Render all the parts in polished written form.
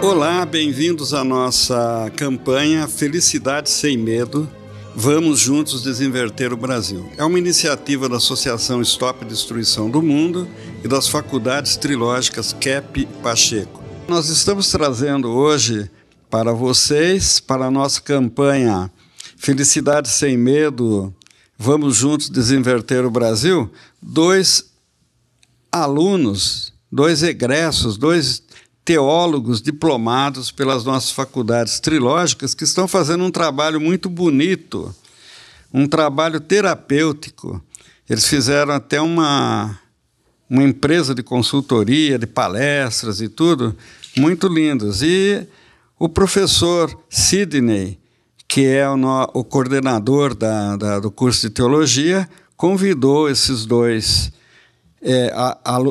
Olá, bem-vindos à nossa campanha Felicidade Sem Medo, vamos juntos desinverter o Brasil. É uma iniciativa da Associação Stop Destruição do Mundo e das faculdades trilógicas KEP e Pacheco. Nós estamos trazendo hoje para vocês, para a nossa campanha Felicidade Sem Medo, vamos juntos desinverter o Brasil, dois alunos, dois egressos, dois teólogos diplomados pelas nossas faculdades trilógicas que estão fazendo um trabalho muito bonito, um trabalho terapêutico. Eles fizeram até uma empresa de consultoria, de palestras e tudo, muito lindos. E o professor Sidney, que é o coordenador do curso de teologia, convidou esses dois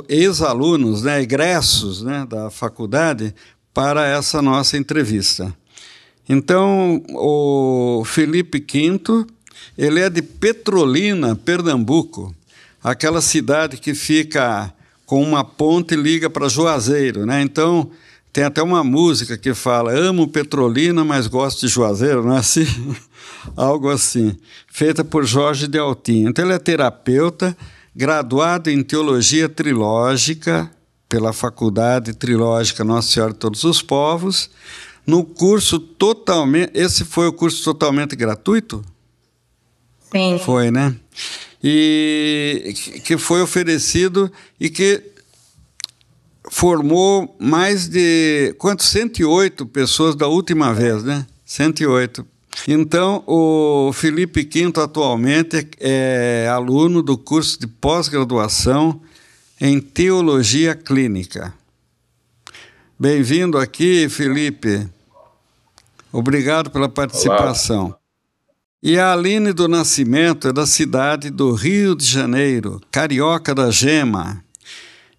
ex-alunos, egressos, da faculdade, para essa nossa entrevista. Então, o Felipe Quinto, ele é de Petrolina, Pernambuco, aquela cidade que fica com uma ponte e liga para Juazeiro, Então, tem até uma música que fala: amo Petrolina, mas gosto de Juazeiro, não é assim? Algo assim, feita por Jorge de Altinho. Então, ele é terapeuta, graduado em Teologia Trilógica pela Faculdade Trilógica Nossa Senhora de Todos os Povos, no curso totalmente... Esse foi o curso totalmente gratuito? Sim. Foi, né? E que foi oferecido e que formou mais de... 108 pessoas da última vez, 108. Então, o Felipe Quinto atualmente é aluno do curso de pós-graduação em Teologia Clínica. Bem-vindo aqui, Felipe. Obrigado pela participação. Olá. E a Aline do Nascimento é da cidade do Rio de Janeiro, carioca da gema.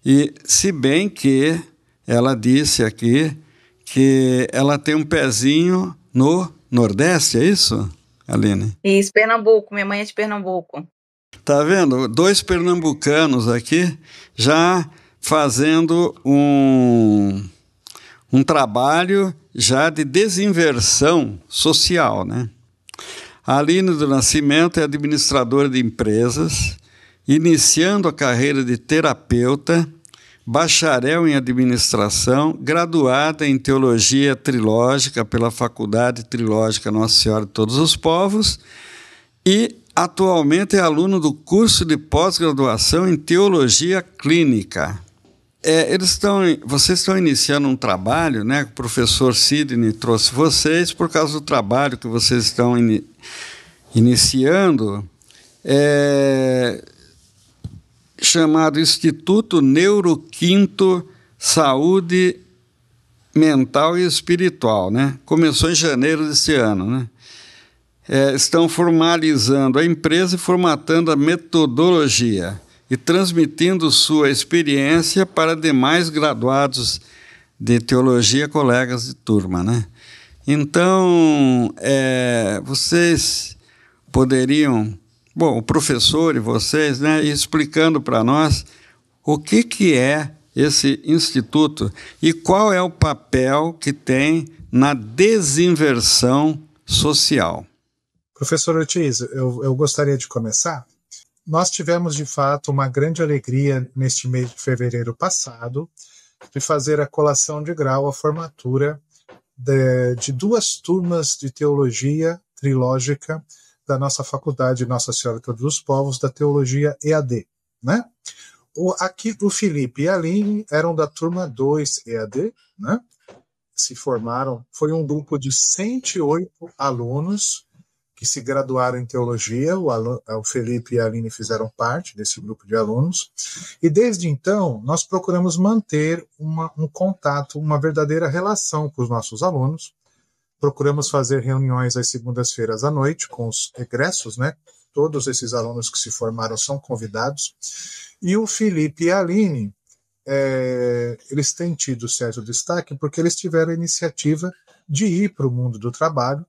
E se bem que ela disse aqui que ela tem um pezinho no Nordeste, é isso, Aline? Isso, Pernambuco. Minha mãe é de Pernambuco. Tá vendo? Dois pernambucanos aqui já fazendo um trabalho já de desinversão social, A Aline do Nascimento é administradora de empresas, iniciando a carreira de terapeuta, bacharel em administração, graduada em teologia trilógica pela Faculdade Trilógica Nossa Senhora de Todos os Povos e atualmente é aluno do curso de pós-graduação em teologia clínica. Vocês estão iniciando um trabalho, O professor Sidney trouxe vocês por causa do trabalho que vocês estão iniciando, chamado Instituto Neuroquinto Saúde Mental e Espiritual, Começou em janeiro desse ano, Estão formalizando a empresa e formatando a metodologia e transmitindo sua experiência para demais graduados de teologia, colegas de turma, Então, vocês poderiam... Bom, o professor e vocês, explicando para nós o que é esse instituto e qual é o papel que tem na desinversão social. Professor Ortiz, eu gostaria de começar. Nós tivemos, de fato, uma grande alegria neste mês de fevereiro passado de fazer a colação de grau, a formatura de duas turmas de teologia trilógica da nossa faculdade Nossa Senhora de Todos os Povos, da Teologia EAD, Aqui o Felipe e a Aline eram da turma 2 EAD, Se formaram, foi um grupo de 108 alunos que se graduaram em teologia, o Felipe e a Aline fizeram parte desse grupo de alunos, e desde então nós procuramos manter um contato, uma verdadeira relação com os nossos alunos. Procuramos fazer reuniões às segundas-feiras à noite com os egressos, Todos esses alunos que se formaram são convidados. E o Felipe e a Aline, eles têm tido certo destaque porque eles tiveram a iniciativa de ir para o mundo do trabalho,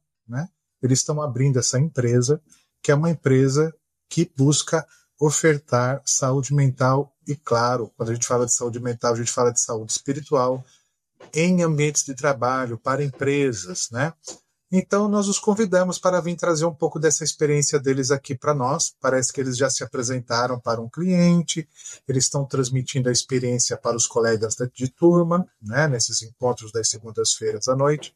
Eles estão abrindo essa empresa, que é uma empresa que busca ofertar saúde mental e, claro, quando a gente fala de saúde mental, a gente fala de saúde espiritual, em ambientes de trabalho, para empresas, né? Então, nós os convidamos para vir trazer um pouco dessa experiência deles aqui para nós. Parece que eles já se apresentaram para um cliente, eles estão transmitindo a experiência para os colegas de turma, né, nesses encontros das segundas-feiras à noite.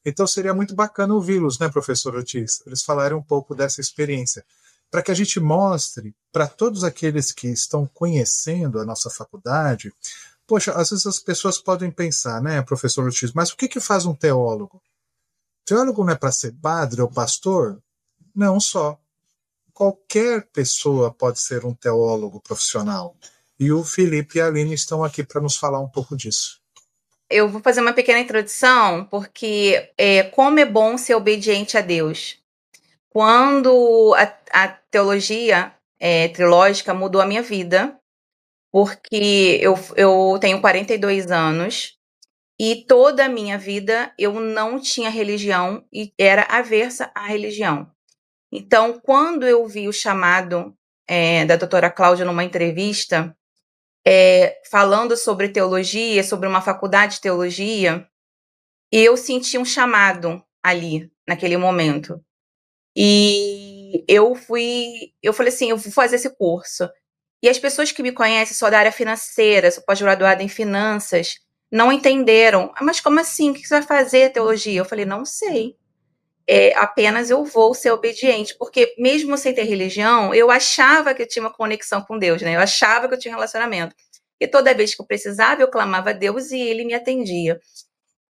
Então, seria muito bacana ouvi-los, né, professor Ortiz? Eles falarem um pouco dessa experiência, para que a gente mostre para todos aqueles que estão conhecendo a nossa faculdade. Poxa, às vezes as pessoas podem pensar, né, professor Ortiz, mas o que faz um teólogo? Teólogo não é para ser padre ou pastor? Não só. Qualquer pessoa pode ser um teólogo profissional. E o Felipe e a Aline estão aqui para nos falar um pouco disso. Eu vou fazer uma pequena introdução, porque como é bom ser obediente a Deus. Quando a teologia trilógica mudou a minha vida, porque eu tenho 42 anos, e toda a minha vida eu não tinha religião e era aversa à religião. Então, quando eu vi o chamado da doutora Cláudia numa entrevista, falando sobre teologia, sobre uma faculdade de teologia, eu senti um chamado ali, naquele momento. E eu falei assim, eu vou fazer esse curso. E as pessoas que me conhecem, sou da área financeira, sou pós-graduada em finanças, não entenderam. Mas como assim? O que você vai fazer, teologia? Eu falei, não sei. Apenas eu vou ser obediente. Porque mesmo sem ter religião, eu achava que eu tinha uma conexão com Deus, né? Eu achava que eu tinha um relacionamento. E toda vez que eu precisava, eu clamava a Deus e Ele me atendia.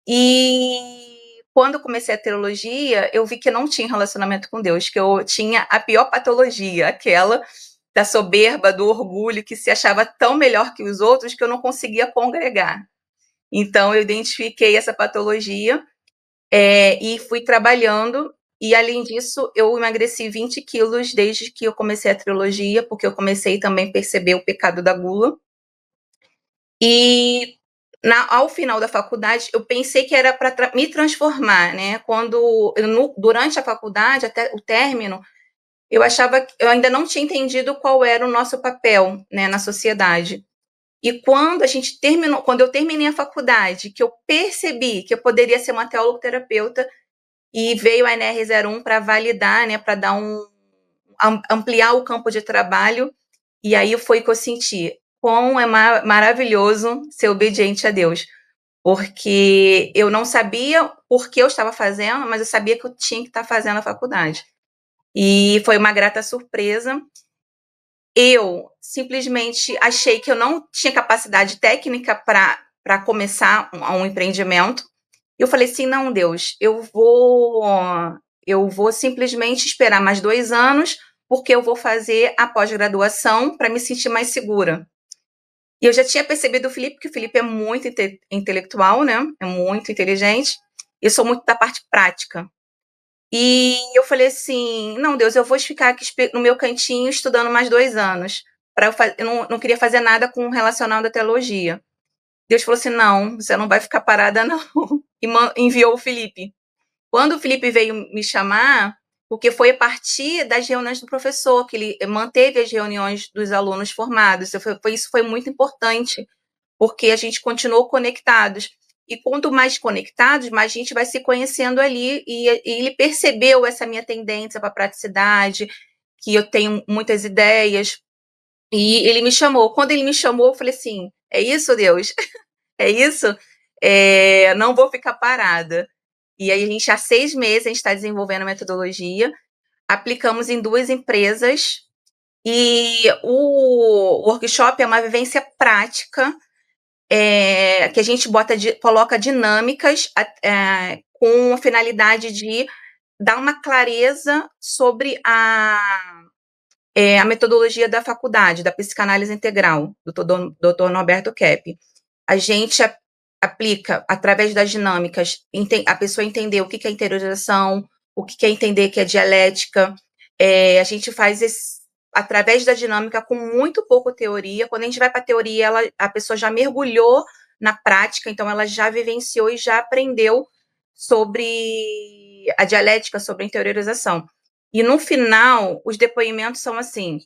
E quando eu comecei a teologia, eu vi que eu não tinha relacionamento com Deus, que eu tinha a pior patologia, aquela da soberba, do orgulho, que se achava tão melhor que os outros que eu não conseguia congregar. Então, eu identifiquei essa patologia e fui trabalhando. E, além disso, eu emagreci 20 quilos desde que eu comecei a teologia, porque eu comecei também a perceber o pecado da gula. E ao final da faculdade, eu pensei que era para me transformar, né? Durante a faculdade, até o término, eu achava que eu ainda não tinha entendido qual era o nosso papel, né, na sociedade. E quando eu terminei a faculdade, que eu percebi que eu poderia ser uma teólogo-terapeuta, e veio a NR01 para validar, né, para ampliar o campo de trabalho, e aí foi que eu senti como é maravilhoso ser obediente a Deus, porque eu não sabia por que eu estava fazendo, mas eu sabia que eu tinha que estar fazendo a faculdade. E foi uma grata surpresa. Eu simplesmente achei que eu não tinha capacidade técnica para começar um empreendimento. Eu falei assim, não, Deus, eu vou simplesmente esperar mais 2 anos, porque eu vou fazer a pós-graduação para me sentir mais segura. E eu já tinha percebido o Felipe, que o Felipe é muito intelectual, né? É muito inteligente. Eu sou muito da parte prática. E eu falei assim, não, Deus, eu vou ficar aqui no meu cantinho estudando mais 2 anos. Eu não queria fazer nada com relacionado à teologia. Deus falou assim, não, você não vai ficar parada, não. E enviou o Felipe. Quando o Felipe veio me chamar, porque foi a partir das reuniões do professor, que ele manteve as reuniões dos alunos formados. Isso foi muito importante, porque a gente continuou conectados. E quanto mais conectados, mais a gente vai se conhecendo ali. E ele percebeu essa minha tendência para praticidade, que eu tenho muitas ideias. E ele me chamou. Quando ele me chamou, eu falei assim, é isso, Deus? É isso? Não vou ficar parada. E aí, há 6 meses, a gente está desenvolvendo a metodologia, aplicamos em 2 empresas, e o workshop é uma vivência prática, que a gente coloca dinâmicas com a finalidade de dar uma clareza sobre a metodologia da faculdade, da psicanálise integral, do Dr. Norberto Kepp. A gente aplica, através das dinâmicas, a pessoa entender o que é interiorização, o que é entender que é dialética. A gente faz através da dinâmica com muito pouco teoria. Quando a gente vai para a teoria, a pessoa já mergulhou na prática, então ela já vivenciou e já aprendeu sobre a dialética, sobre a interiorização. E no final, os depoimentos são assim,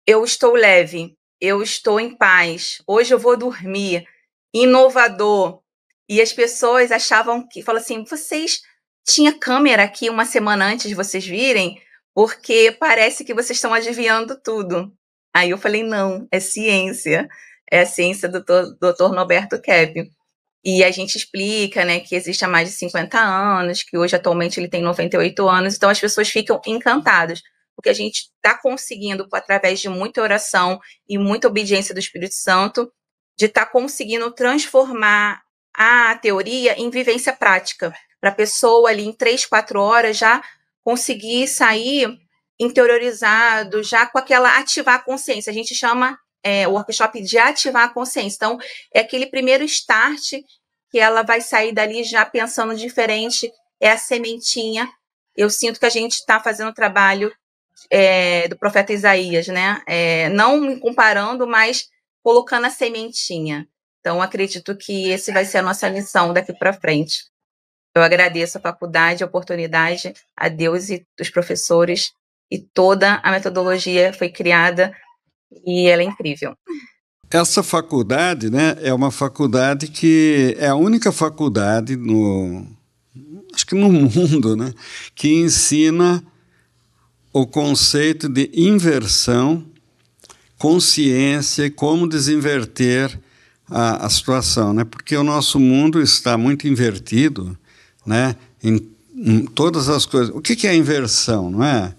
eu estou leve, eu estou em paz, hoje eu vou dormir, inovador, E as pessoas achavam que, falaram assim, vocês tinham câmera aqui uma semana antes de vocês virem, porque parece que vocês estão adivinhando tudo. Aí eu falei, não, é ciência. É a ciência do Dr. Norberto Kepp. E a gente explica, né, que existe há mais de 50 anos, que hoje atualmente ele tem 98 anos, então as pessoas ficam encantadas, porque a gente está conseguindo, através de muita oração e muita obediência do Espírito Santo, de estar conseguindo transformar a teoria em vivência prática, para a pessoa ali em 3, 4 horas já conseguir sair interiorizado, já com aquela ativar a consciência. A gente chama o workshop de ativar a consciência. Então, é aquele primeiro start que ela vai sair dali já pensando diferente, é a sementinha. Eu sinto que a gente está fazendo o trabalho do profeta Isaías, né? Não me comparando, mas colocando a sementinha. Então, acredito que esse vai ser a nossa lição daqui para frente. Eu agradeço a faculdade, a oportunidade, a Deus e os professores, e toda a metodologia foi criada e ela é incrível. Essa faculdade, né, é uma faculdade que é a única faculdade acho que no mundo, né, que ensina o conceito de inversão, consciência e como desinverter a situação, né? Porque o nosso mundo está muito invertido, né, em todas as coisas. O que é a inversão, não é?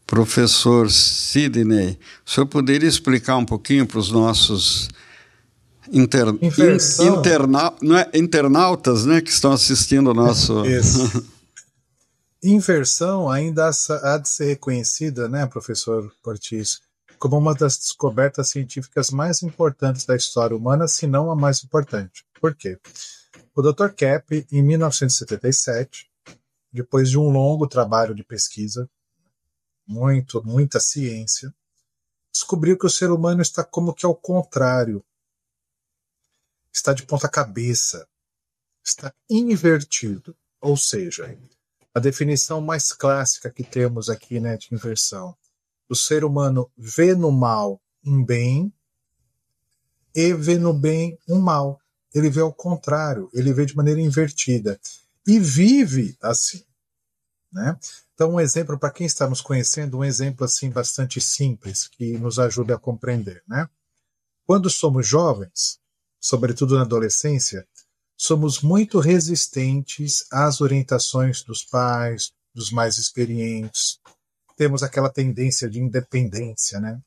Professor Sidney, o senhor poderia explicar um pouquinho para os nossos internautas, né, que estão assistindo o nosso... Inversão ainda há de ser reconhecida, né, professor Ortiz, como uma das descobertas científicas mais importantes da história humana, se não a mais importante. Por quê? O Dr. Kepp, em 1977, depois de um longo trabalho de pesquisa, muita ciência, descobriu que o ser humano está como que ao contrário. Está de ponta cabeça. Está invertido. Ou seja, a definição mais clássica que temos aqui, né, de inversão. O ser humano vê no mal um bem e vê no bem um mal. Ele vê ao contrário, ele vê de maneira invertida. E vive assim, né? Então, um exemplo, para quem está nos conhecendo, um exemplo assim bastante simples, que nos ajuda a compreender, né? Quando somos jovens, sobretudo na adolescência, somos muito resistentes às orientações dos pais, dos mais experientes. Temos aquela tendência de independência, né?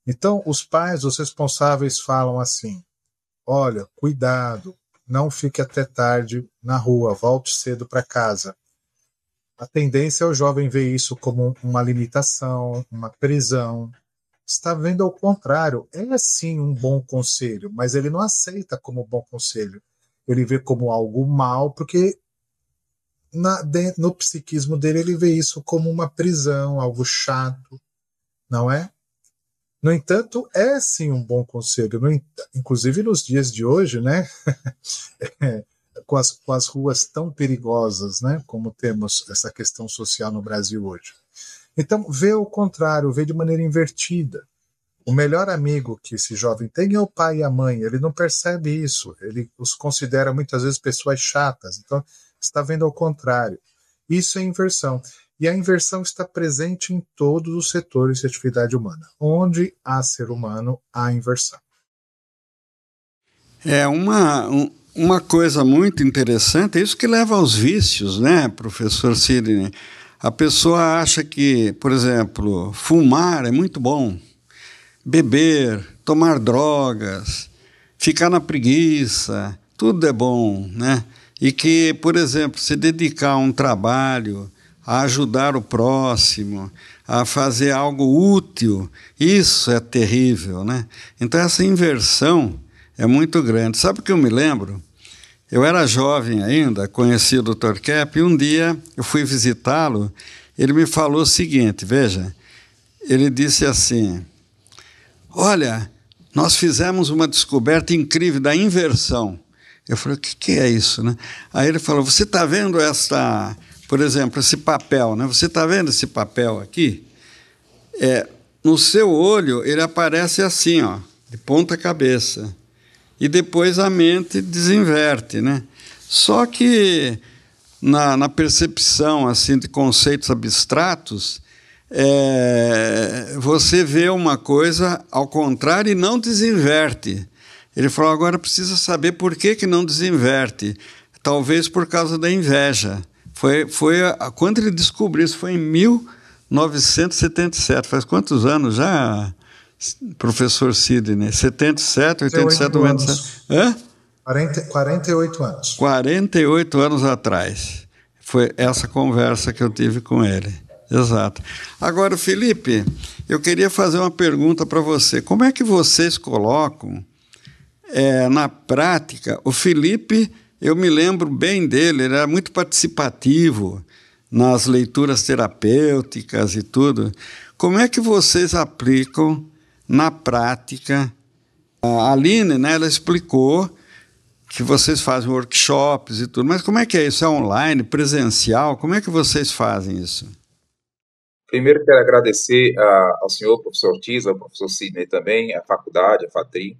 Então, os pais, os responsáveis falam assim, olha, cuidado, não fique até tarde na rua, volte cedo para casa. A tendência é o jovem ver isso como uma limitação, uma prisão. Está vendo ao contrário. É sim um bom conselho, mas ele não aceita como bom conselho. Ele vê como algo mal, porque no psiquismo dele ele vê isso como uma prisão, algo chato, não é? No entanto, é sim um bom conselho. Inclusive nos dias de hoje, né? Com as ruas tão perigosas, né, como temos essa questão social no Brasil hoje. Então, vê o contrário, vê de maneira invertida. O melhor amigo que esse jovem tem é o pai e a mãe. Ele não percebe isso. Ele os considera muitas vezes pessoas chatas. Então, está vendo ao contrário. Isso é inversão. E a inversão está presente em todos os setores de atividade humana. Onde há ser humano, há inversão. É uma coisa muito interessante, é isso que leva aos vícios, né, professor Sidney? A pessoa acha que, por exemplo, fumar é muito bom, beber, tomar drogas, ficar na preguiça, tudo é bom, né? E que, por exemplo, se dedicar a um trabalho, a ajudar o próximo, a fazer algo útil, isso é terrível, né? Então, essa inversão é muito grande. Sabe o que eu me lembro? Eu era jovem ainda, conheci o Dr. Kepp, e um dia eu fui visitá-lo, ele me falou o seguinte, veja, ele disse assim, olha, nós fizemos uma descoberta incrível da inversão. Eu falei, o que é isso, né? Aí ele falou, você está vendo por exemplo, esse papel, né? Você está vendo esse papel aqui? No seu olho, ele aparece assim, ó, de ponta cabeça. e depois a mente desinverte, né? Só que na percepção assim de conceitos abstratos, você vê uma coisa ao contrário e não desinverte. Ele falou, agora precisa saber por que não desinverte. Talvez por causa da inveja. Quando ele descobriu isso, foi em 1977. Faz quantos anos já, professor Sidney? 77, 87, 97? Hã? 48 anos. 48 anos atrás. Foi essa conversa que eu tive com ele. Exato. Agora, Felipe, eu queria fazer uma pergunta para você. Como é que vocês colocam na prática? O Felipe, eu me lembro bem dele, ele era muito participativo nas leituras terapêuticas e tudo. Como é que vocês aplicam na prática? A Aline, né, ela explicou que vocês fazem workshops e tudo, mas como é que é isso? É online, presencial? Como é que vocês fazem isso? Primeiro, quero agradecer ao senhor professor Ortiz, ao professor Sidney também, à faculdade, à FATRI,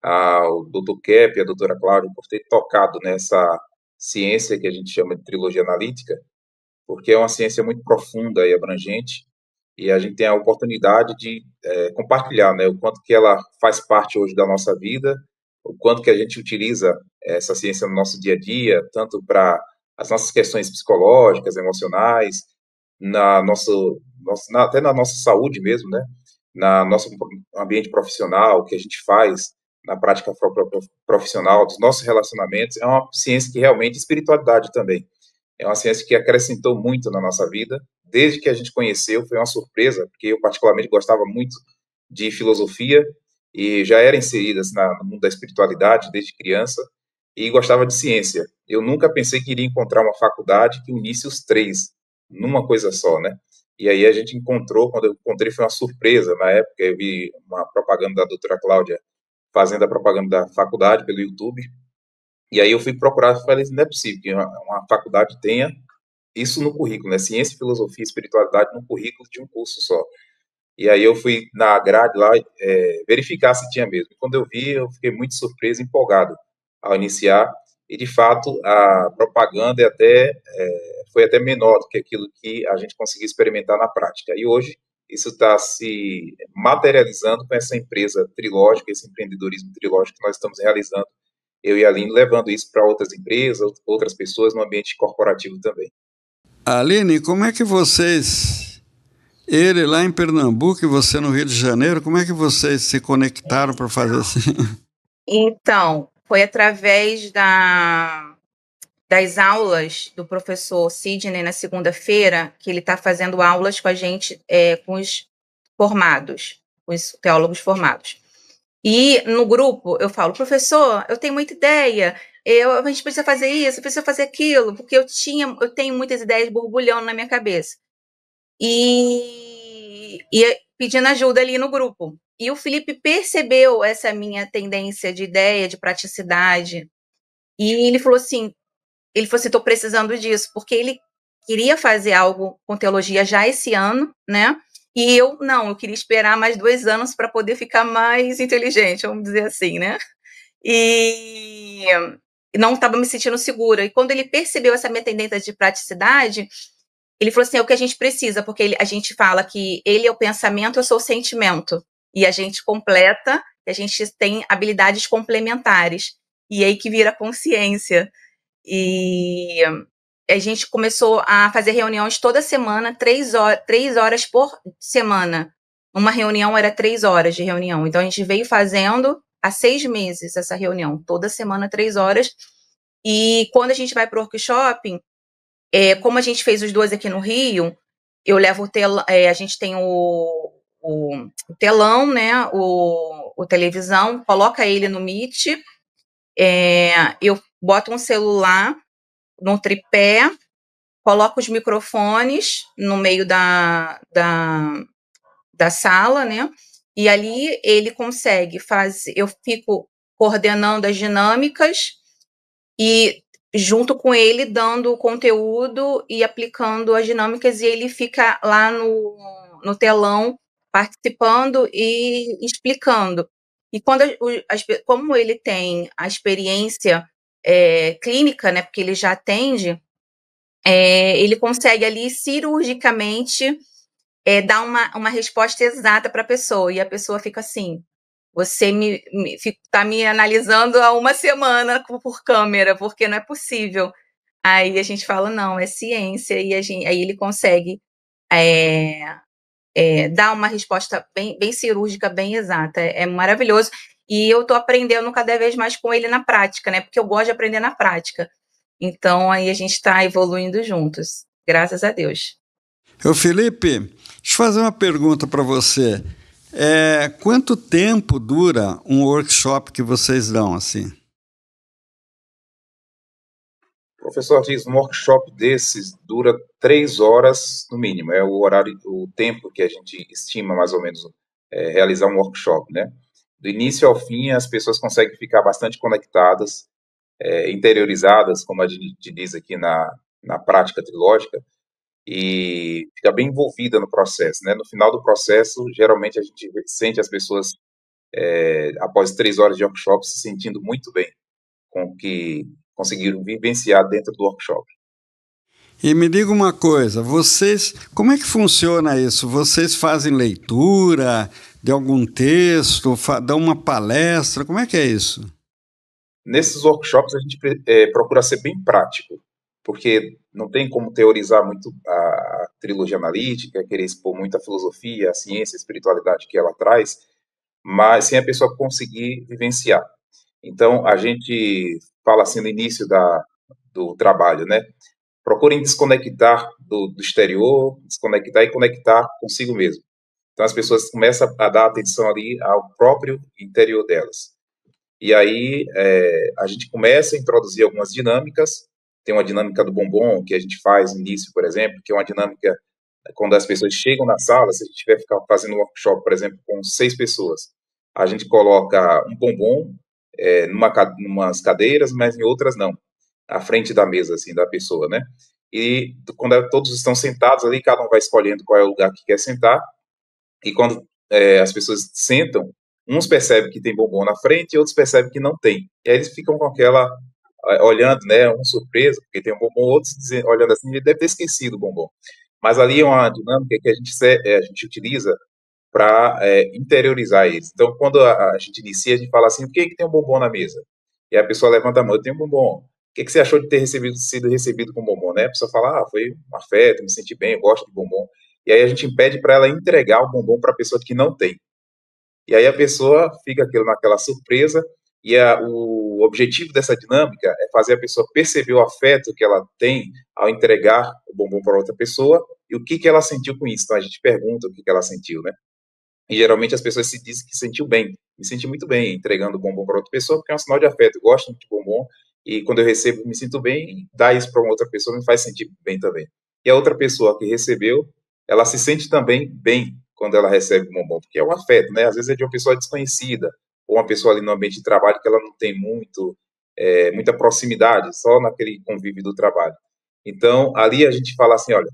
ao Dr. Kepp e à doutora Cláudia por ter tocado nessa ciência que a gente chama de trilogia analítica, porque é uma ciência muito profunda e abrangente, e a gente tem a oportunidade de compartilhar, né, o quanto que ela faz parte hoje da nossa vida, o quanto que a gente utiliza essa ciência no nosso dia a dia, tanto para as nossas questões psicológicas, emocionais, até na nossa saúde mesmo, né? Na nosso ambiente profissional, o que a gente faz na prática profissional, dos nossos relacionamentos, é uma ciência que realmente, espiritualidade também, é uma ciência que acrescentou muito na nossa vida, desde que a gente conheceu, foi uma surpresa, porque eu particularmente gostava muito de filosofia, e já era inserida assim, no mundo da espiritualidade desde criança, e gostava de ciência. Eu nunca pensei que iria encontrar uma faculdade que unisse os três, numa coisa só, né? E aí a gente encontrou, quando eu encontrei foi uma surpresa, na época eu vi uma propaganda da doutora Cláudia fazendo a propaganda da faculdade pelo YouTube, e aí eu fui procurar e falei, não é possível que uma faculdade tenha isso no currículo, né? Ciência, filosofia e espiritualidade no currículo de um curso só. E aí eu fui na grade lá verificar se tinha mesmo. E quando eu vi, eu fiquei muito surpreso, empolgado ao iniciar, e de fato a propaganda foi até menor do que aquilo que a gente conseguiu experimentar na prática. E hoje isso está se materializando com essa empresa trilógica, esse empreendedorismo trilógico que nós estamos realizando, eu e a Aline, levando isso para outras empresas, outras pessoas no ambiente corporativo também. Aline, como é que vocês, ele lá em Pernambuco e você no Rio de Janeiro, como é que vocês se conectaram para fazer assim? Então, foi através das aulas do professor Sidney na segunda-feira, que ele está fazendo aulas com a gente, com os formados, os teólogos formados. E no grupo eu falo, professor, eu tenho muita ideia, a gente precisa fazer isso, precisa fazer aquilo, porque eu tenho muitas ideias borbulhando na minha cabeça. E pedindo ajuda ali no grupo. E o Felipe percebeu essa minha tendência de ideia, de praticidade, e ele falou assim, estou precisando disso, porque ele queria fazer algo com teologia já esse ano, né? E eu queria esperar mais 2 anos para poder ficar mais inteligente, vamos dizer assim, né? E não estava me sentindo segura. E quando ele percebeu essa minha tendência de praticidade, ele falou assim, é o que a gente precisa, porque a gente fala que ele é o pensamento, eu sou o sentimento. E a gente completa, a gente tem habilidades complementares. E aí que vira consciência. E a gente começou a fazer reuniões toda semana, 3 horas por semana. Uma reunião era 3 horas de reunião. Então, a gente veio fazendo há 6 meses essa reunião. Toda semana, 3 horas. E quando a gente vai para o workshop, como a gente fez os 2 aqui no Rio, eu levo o telão, a gente tem o telão, né, o televisão, coloca ele no Meet, eu boto um celular num tripé, coloco os microfones no meio da sala, né? E ali ele consegue fazer, eu fico coordenando as dinâmicas e junto com ele dando o conteúdo e aplicando as dinâmicas, e ele fica lá no telão participando e explicando. E como ele tem a experiência clínica, né, porque ele já atende, ele consegue ali cirurgicamente dar uma resposta exata para a pessoa, e a pessoa fica assim, você está me analisando há uma semana por câmera, porque não é possível. Aí a gente fala, não, é ciência, e aí ele consegue dar uma resposta bem cirúrgica, bem exata. É maravilhoso. E eu estou aprendendo cada vez mais com ele na prática, né? Porque eu gosto de aprender na prática. Então, aí a gente está evoluindo juntos. Graças a Deus. Felipe, deixa eu fazer uma pergunta para você. Quanto tempo dura um workshop que vocês dão, assim? Professor Ortiz, um workshop desses dura 3 horas no mínimo. É o horário, o tempo que a gente estima mais ou menos realizar um workshop, né? Do início ao fim, as pessoas conseguem ficar bastante conectadas, interiorizadas, como a gente diz aqui na prática trilógica, e fica bem envolvida no processo, né? No final do processo, geralmente a gente sente as pessoas, após 3 horas de workshop, se sentindo muito bem com o que conseguiram vivenciar dentro do workshop. E me diga uma coisa, como é que funciona isso? Vocês fazem leitura de algum texto, dão uma palestra, como é que é isso? Nesses workshops a gente procura ser bem prático, porque não tem como teorizar muito a trilogia analítica, querer expor muito a filosofia, a ciência, a espiritualidade que ela traz, mas sem a pessoa conseguir vivenciar. Então, a gente fala assim no início do trabalho, né? Procurem desconectar do exterior, desconectar e conectar consigo mesmo. Então, as pessoas começam a dar atenção ali ao próprio interior delas. E aí, a gente começa a introduzir algumas dinâmicas. Tem uma dinâmica do bombom, que a gente faz no início, por exemplo, que é uma dinâmica quando as pessoas chegam na sala, se a gente estiver fazendo um workshop, por exemplo, com 6 pessoas, a gente coloca um bombom numas cadeiras, mas em outras não, à frente da mesa, assim, da pessoa, né? E quando todos estão sentados ali, cada um vai escolhendo qual é o lugar que quer sentar, e quando as pessoas sentam, uns percebem que tem bombom na frente e outros percebem que não tem. E aí eles ficam com aquela, olhando, né, um surpreso, porque tem um bombom, outros olhando assim, ele deve ter esquecido o bombom. Mas ali é uma dinâmica que a gente utiliza para interiorizar eles. Então, quando a gente inicia, a gente fala assim, por que tem um bombom na mesa? E a pessoa levanta a mão, eu tenho um bombom. O que você achou de ter sido recebido com bombom, né? A pessoa fala, foi um afeto, me senti bem, eu gosto de bombom. E aí a gente pede para ela entregar o bombom para a pessoa que não tem. E aí a pessoa fica naquela surpresa, e o objetivo dessa dinâmica é fazer a pessoa perceber o afeto que ela tem ao entregar o bombom para outra pessoa e o que ela sentiu com isso. Então a gente pergunta o que ela sentiu, né? E geralmente as pessoas se dizem que sentiu bem. Me senti muito bem entregando o bombom para outra pessoa, porque é um sinal de afeto. Eu gosto muito de bombom e quando eu recebo me sinto bem, e dar isso para uma outra pessoa me faz sentir bem também. E a outra pessoa que recebeu, ela se sente também bem quando ela recebe o bombom, porque é um afeto, né? Às vezes é de uma pessoa desconhecida, ou uma pessoa ali no ambiente de trabalho que ela não tem muita proximidade, só naquele convívio do trabalho. Então, ali a gente fala assim, olha,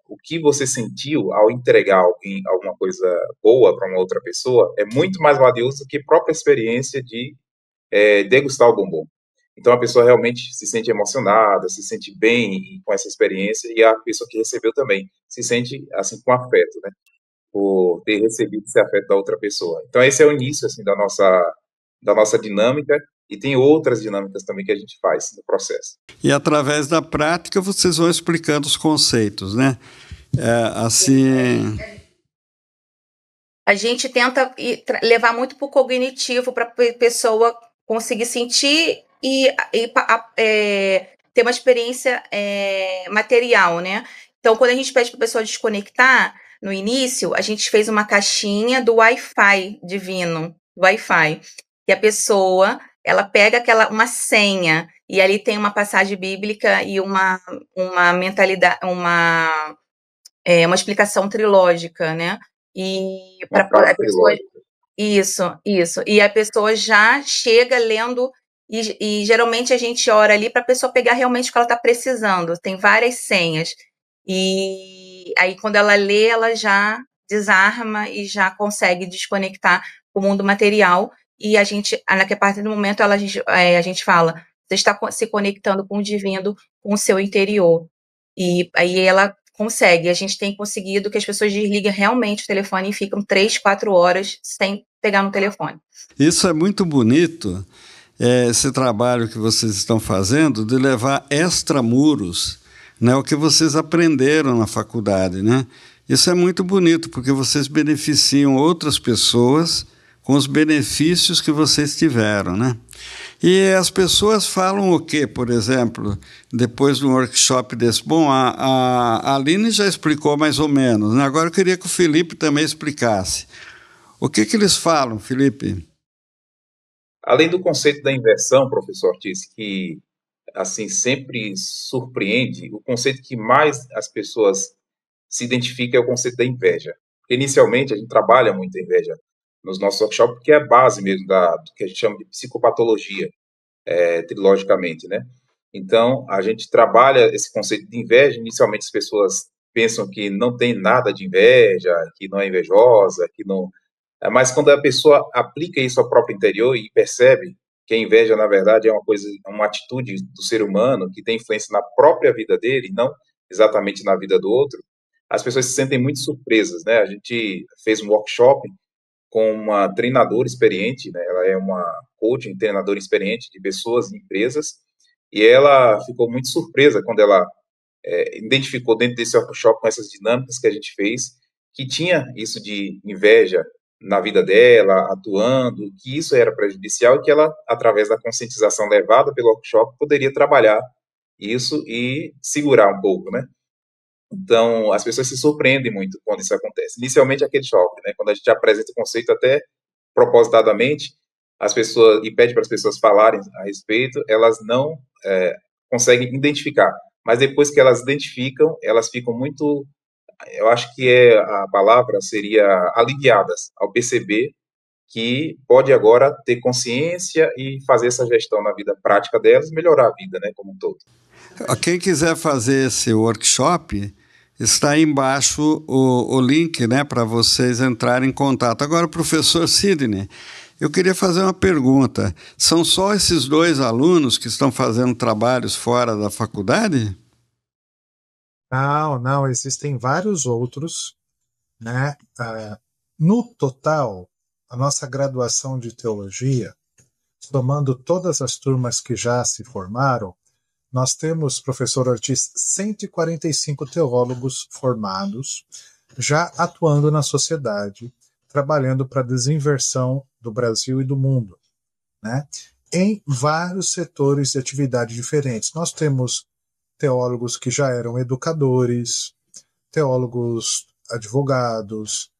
o que você sentiu ao entregar alguma coisa boa para uma outra pessoa é muito mais valioso do que a própria experiência de degustar o bombom. Então, a pessoa realmente se sente emocionada, se sente bem com essa experiência, e a pessoa que recebeu também se sente assim com afeto, né? Por ter recebido esse afeto da outra pessoa. Então, esse é o início assim da nossa dinâmica, e tem outras dinâmicas também que a gente faz no processo. E através da prática vocês vão explicando os conceitos, né? Assim... A gente tenta levar muito para o cognitivo, para a pessoa conseguir sentir e ter uma experiência material, né? Então, quando a gente pede para a pessoa desconectar, no início, a gente fez uma caixinha do Wi-Fi divino, Wi-Fi, que a pessoa, ela pega uma senha, e ali tem uma passagem bíblica e uma mentalidade, uma explicação trilógica, né? E para a pessoa... Isso. E a pessoa já chega lendo, e geralmente a gente ora ali para a pessoa pegar realmente o que ela está precisando. Tem várias senhas. E aí, quando ela lê, ela já desarma e já consegue desconectar o mundo material, e a gente, a partir do momento, a gente fala, você está se conectando com o divino, com o seu interior. E aí ela consegue. A gente tem conseguido que as pessoas desliguem realmente o telefone e ficam 3, 4 horas sem pegar no telefone. Isso é muito bonito, esse trabalho que vocês estão fazendo de levar extramuros, né, o que vocês aprenderam na faculdade, né? Isso é muito bonito, porque vocês beneficiam outras pessoas com os benefícios que vocês tiveram, né? E as pessoas falam o quê, por exemplo, depois de um workshop desse? Bom, a Aline já explicou mais ou menos, né? Agora eu queria que o Felipe também explicasse. O que eles falam, Felipe? Além do conceito da inversão, professor Ortiz, que assim sempre surpreende, o conceito que mais as pessoas se identificam é o conceito da inveja. Inicialmente, a gente trabalha muito a inveja nos nossos workshops, porque é a base mesmo do que a gente chama de psicopatologia, trilogicamente, né? Então, a gente trabalha esse conceito de inveja. Inicialmente, as pessoas pensam que não tem nada de inveja, que não é invejosa, que não... Mas quando a pessoa aplica isso ao próprio interior e percebe que a inveja, na verdade, é uma coisa, uma atitude do ser humano que tem influência na própria vida dele, não exatamente na vida do outro, as pessoas se sentem muito surpresas, né? A gente fez um workshop com uma treinadora experiente, né? Ela é uma coaching, treinadora experiente de pessoas e empresas, e ela ficou muito surpresa quando ela identificou dentro desse workshop, com essas dinâmicas que a gente fez, que tinha isso de inveja na vida dela, atuando, que isso era prejudicial e que ela, através da conscientização levada pelo workshop, poderia trabalhar isso e segurar um pouco, né? Então, as pessoas se surpreendem muito quando isso acontece. Inicialmente, aquele choque, né? Quando a gente apresenta o conceito até propositadamente, as pessoas, e pede para as pessoas falarem a respeito, elas não conseguem identificar. Mas depois que elas identificam, elas ficam muito, eu acho que a palavra seria aliviadas ao perceber que pode agora ter consciência e fazer essa gestão na vida prática delas, melhorar a vida, né, como um todo. Quem quiser fazer esse workshop, está aí embaixo o link, né, para vocês entrarem em contato. Agora, professor Sidney, eu queria fazer uma pergunta. São só esses 2 alunos que estão fazendo trabalhos fora da faculdade? Não, existem vários outros, né? No total, a nossa graduação de teologia, somando todas as turmas que já se formaram, nós temos, professor Ortiz, 145 teólogos formados, já atuando na sociedade, trabalhando para a desinversão do Brasil e do mundo, né? Em vários setores de atividade diferentes. Nós temos teólogos que já eram educadores, teólogos advogados,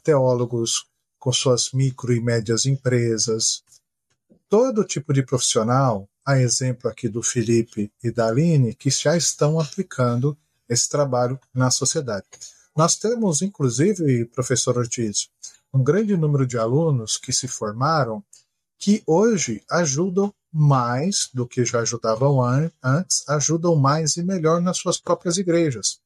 teólogos com suas micro e médias empresas, todo tipo de profissional, a exemplo aqui do Felipe e da Aline, que já estão aplicando esse trabalho na sociedade. Nós temos, inclusive, professor Ortiz, um grande número de alunos que se formaram que hoje ajudam mais do que já ajudavam antes, ajudam mais e melhor nas suas próprias igrejas.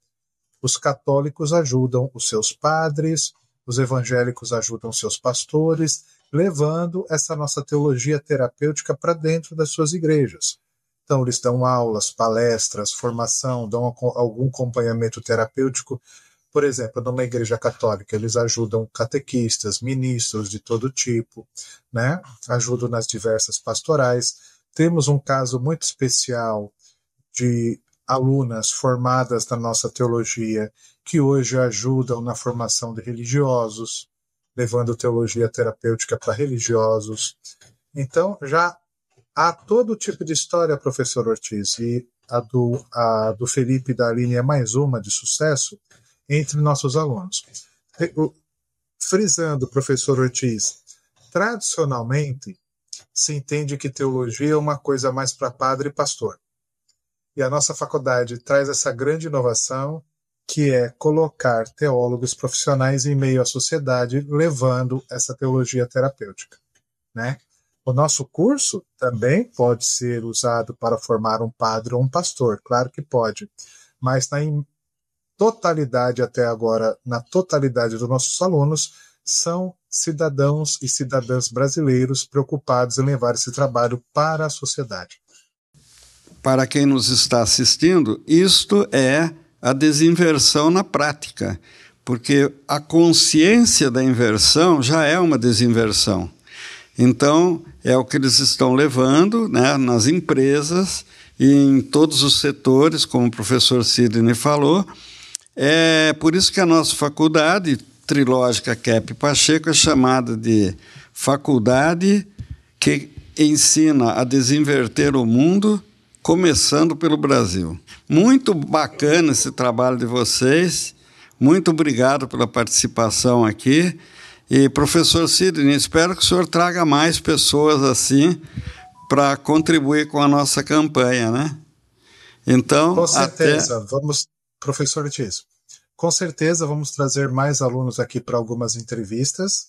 Os católicos ajudam os seus padres, os evangélicos ajudam seus pastores, levando essa nossa teologia terapêutica para dentro das suas igrejas. Então, eles dão aulas, palestras, formação, dão algum acompanhamento terapêutico. Por exemplo, numa igreja católica, eles ajudam catequistas, ministros de todo tipo, né? Ajudam nas diversas pastorais. Temos um caso muito especial de alunas formadas na nossa teologia que hoje ajudam na formação de religiosos, levando teologia terapêutica para religiosos. Então, já há todo tipo de história, professor Ortiz, e a do Felipe e da Aline é mais uma de sucesso entre nossos alunos. Frisando, professor Ortiz, tradicionalmente se entende que teologia é uma coisa mais para padre e pastor. E a nossa faculdade traz essa grande inovação, que é colocar teólogos profissionais em meio à sociedade, levando essa teologia terapêutica, né? O nosso curso também pode ser usado para formar um padre ou um pastor, claro que pode, mas na totalidade até agora, na totalidade dos nossos alunos, são cidadãos e cidadãs brasileiros preocupados em levar esse trabalho para a sociedade. Para quem nos está assistindo, isto é a desinversão na prática, porque a consciência da inversão já é uma desinversão. Então, é o que eles estão levando, né, nas empresas e em todos os setores, como o professor Sidney falou. É por isso que a nossa faculdade Trilógica Kep Pacheco é chamada de faculdade que ensina a desinverter o mundo, começando pelo Brasil. Muito bacana esse trabalho de vocês. Muito obrigado pela participação aqui. E, professor Sidney, espero que o senhor traga mais pessoas assim para contribuir com a nossa campanha, né? Então, com certeza, professor Ortiz, com certeza vamos trazer mais alunos aqui para algumas entrevistas.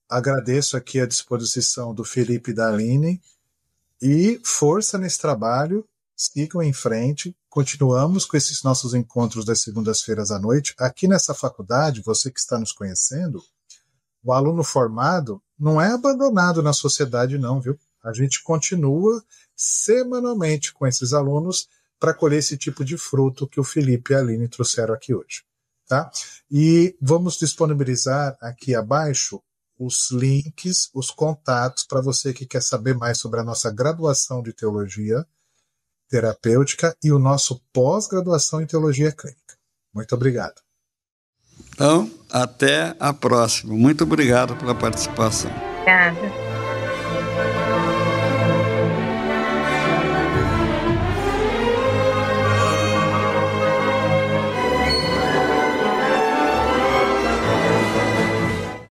Agradeço aqui a disposição do Felipe e da Aline. E força nesse trabalho, sigam em frente, continuamos com esses nossos encontros das segundas-feiras à noite. Aqui nessa faculdade, você que está nos conhecendo, o aluno formado não é abandonado na sociedade não, viu? A gente continua semanalmente com esses alunos para colher esse tipo de fruto que o Felipe e a Aline trouxeram aqui hoje. Tá? E vamos disponibilizar aqui abaixo os links, os contatos para você que quer saber mais sobre a nossa graduação de teologia terapêutica e o nosso pós-graduação em teologia clínica. Muito obrigado. Então, até a próxima. Muito obrigado pela participação. Obrigada.